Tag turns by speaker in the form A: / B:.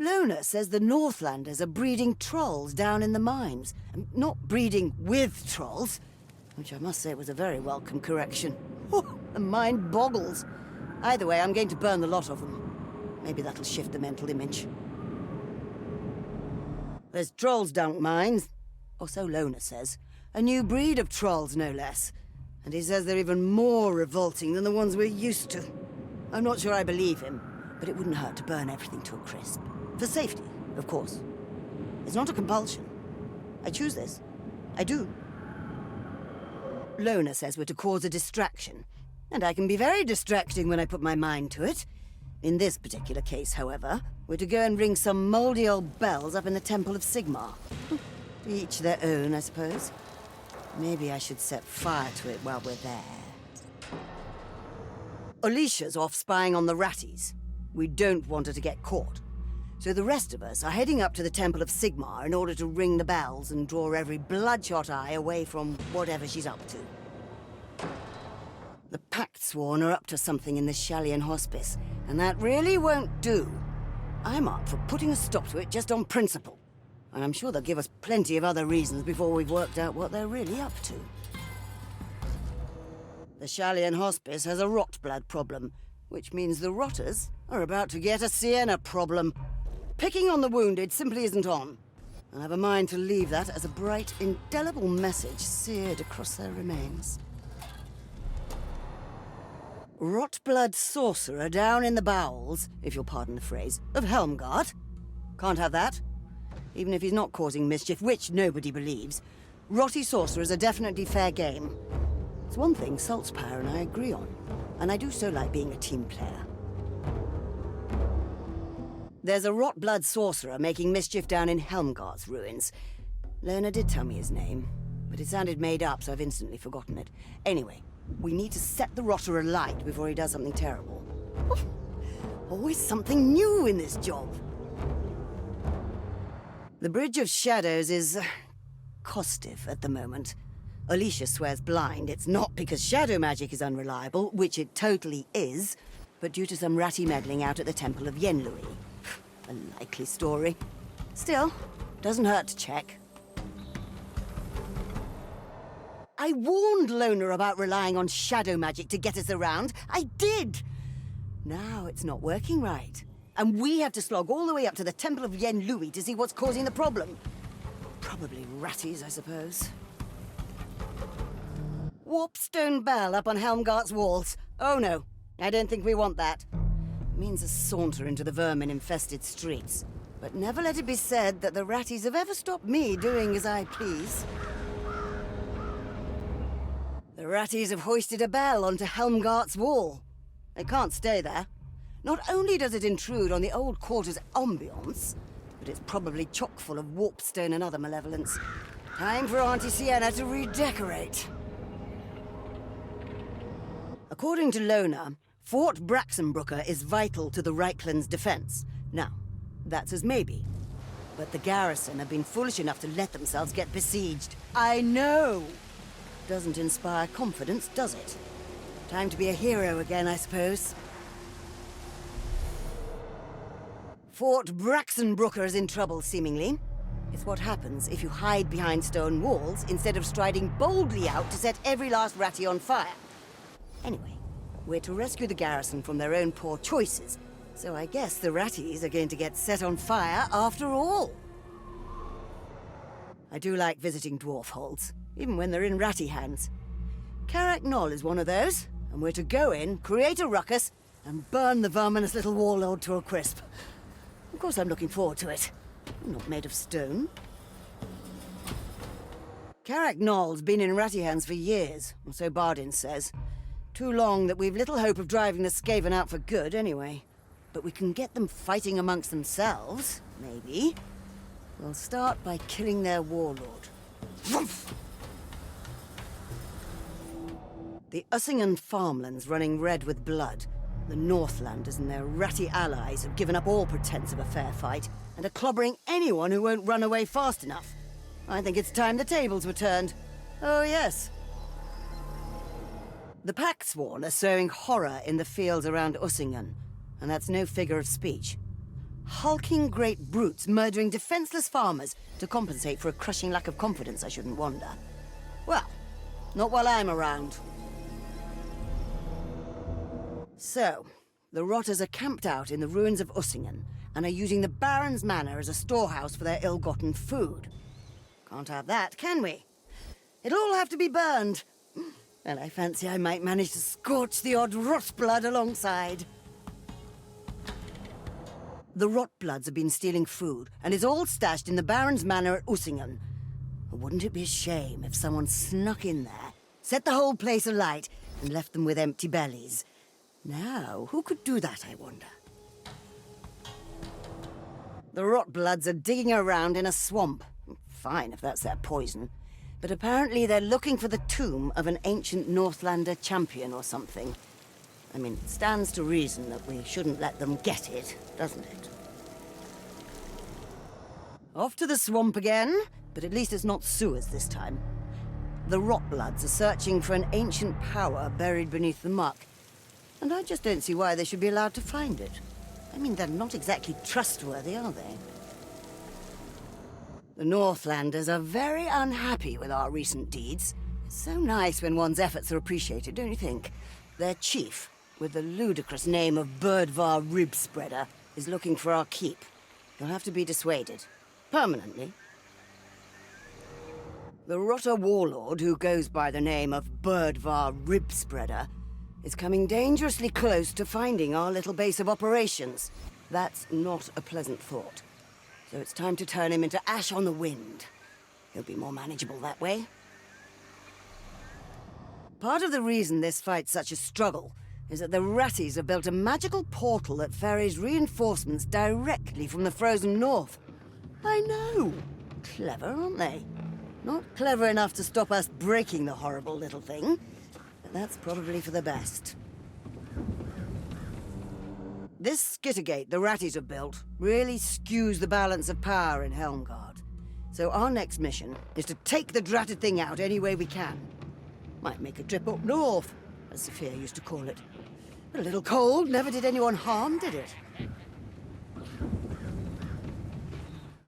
A: Lona says the Northlanders are breeding trolls down in the mines. Not breeding with trolls, which I must say was a very welcome correction. Oh, the mind boggles. Either way, I'm going to burn the lot of them. Maybe that'll shift the mental image. There's trolls down mines, or so Lona says. A new breed of trolls, no less. And he says they're even more revolting than the ones we're used to. I'm not sure I believe him, but it wouldn't hurt to burn everything to a crisp. For safety, of course. It's not a compulsion. I choose this. I do. Lona says we're to cause a distraction, and I can be very distracting when I put my mind to it. In this particular case, however, we're to go and ring some moldy old bells up in the Temple of Sigmar. To each their own, I suppose. Maybe I should set fire to it while we're there. Alicia's off spying on the ratties. We don't want her to get caught. So the rest of us are heading up to the Temple of Sigmar in order to ring the bells and draw every bloodshot eye away from whatever she's up to. The Pactsworn are up to something in the Shallian Hospice, and that really won't do. I'm up for putting a stop to it just on principle. And I'm sure they'll give us plenty of other reasons before we've worked out what they're really up to. The Shallian Hospice has a rot-blood problem, which means the rotters are about to get a Sienna problem. Picking on the wounded simply isn't on. And I have a mind to leave that as a bright, indelible message seared across their remains. Rot-blood sorcerer down in the bowels, if you'll pardon the phrase, of Helmgart. Can't have that. Even if he's not causing mischief, which nobody believes, rotty sorcerers are definitely fair game. It's one thing Soulstealer and I agree on, and I do so like being a team player. There's a rot-blood sorcerer making mischief down in Helmgart's ruins. Lona did tell me his name, but it sounded made up, so I've instantly forgotten it. Anyway, we need to set the rotter alight before he does something terrible. Always something new in this job. The Bridge of Shadows is costive at the moment. Alicia swears blind it's not because shadow magic is unreliable, which it totally is, but due to some ratty meddling out at the Temple of Yenlui. A likely story. Still, doesn't hurt to check. I warned Lona about relying on shadow magic to get us around. I did! Now it's not working right. And we have to slog all the way up to the Temple of Yenlui to see what's causing the problem. Probably ratties, I suppose. Warpstone bell up on Helmgart's walls. Oh no, I don't think we want that. It means a saunter into the vermin-infested streets. But never let it be said that the ratties have ever stopped me doing as I please. The ratties have hoisted a bell onto Helmgart's wall. It can't stay there. Not only does it intrude on the old quarter's ambience, but it's probably chock full of warpstone and other malevolence. Time for Auntie Sienna to redecorate. According to Lona, Fort Braxenbrooker is vital to the Reichland's defense. Now, that's as maybe. But the garrison have been foolish enough to let themselves get besieged. I know! Doesn't inspire confidence, does it? Time to be a hero again, I suppose. Fort Braxenbrooker is in trouble, seemingly. It's what happens if you hide behind stone walls instead of striding boldly out to set every last ratty on fire. Anyway, we're to rescue the garrison from their own poor choices, so I guess the ratties are going to get set on fire after all. I do like visiting dwarf holds, even when they're in ratty hands. Karak Knoll is one of those, and we're to go in, create a ruckus, and burn the verminous little warlord to a crisp. Of course I'm looking forward to it. I'm not made of stone. Karak Knoll's been in ratty hands for years, or so Bardin says. Too long that we've little hope of driving the Skaven out for good, anyway. But we can get them fighting amongst themselves, maybe. We'll start by killing their warlord. Vroomf! The Ussingen farmlands running red with blood. The Northlanders and their ratty allies have given up all pretense of a fair fight and are clobbering anyone who won't run away fast enough. I think it's time the tables were turned. Oh, yes. The Pactsworn are sowing horror in the fields around Ussingen, and that's no figure of speech. hulking great brutes murdering defenseless farmers to compensate for a crushing lack of confidence, I shouldn't wonder. Well, not while I'm around. So, the rotters are camped out in the ruins of Ussingen and are using the Baron's Manor as a storehouse for their ill-gotten food. Can't have that, can we? It'll all have to be burned. And I fancy I might manage to scorch the odd rotblood alongside. The rotbloods have been stealing food, and it's all stashed in the Baron's Manor at Ussingen. Wouldn't it be a shame if someone snuck in there, set the whole place alight, and left them with empty bellies? Now, who could do that, I wonder? The rotbloods are digging around in a swamp. Fine, if that's their poison. But apparently they're looking for the tomb of an ancient Northlander champion or something. I mean, it stands to reason that we shouldn't let them get it, doesn't it? Off to the swamp again, but at least it's not sewers this time. The rotbloods are searching for an ancient power buried beneath the muck. And I just don't see why they should be allowed to find it. I mean, they're not exactly trustworthy, are they? The Northlanders are very unhappy with our recent deeds. It's so nice when one's efforts are appreciated, don't you think? Their chief, with the ludicrous name of Birdvar Ribspreader, is looking for our keep. He'll have to be dissuaded. Permanently. The Rotter warlord, who goes by the name of Birdvar Ribspreader, is coming dangerously close to finding our little base of operations. That's not a pleasant thought. So it's time to turn him into ash on the wind. He'll be more manageable that way. Part of the reason this fight's such a struggle is that the Ratties have built a magical portal that ferries reinforcements directly from the frozen north. I know. Clever, aren't they? Not clever enough to stop us breaking the horrible little thing, but that's probably for the best. This skittergate the Ratties have built really skews the balance of power in Helmgard. So our next mission is to take the dratted thing out any way we can. Might make a trip up north, as Sofia used to call it. A little cold never did anyone harm, did it?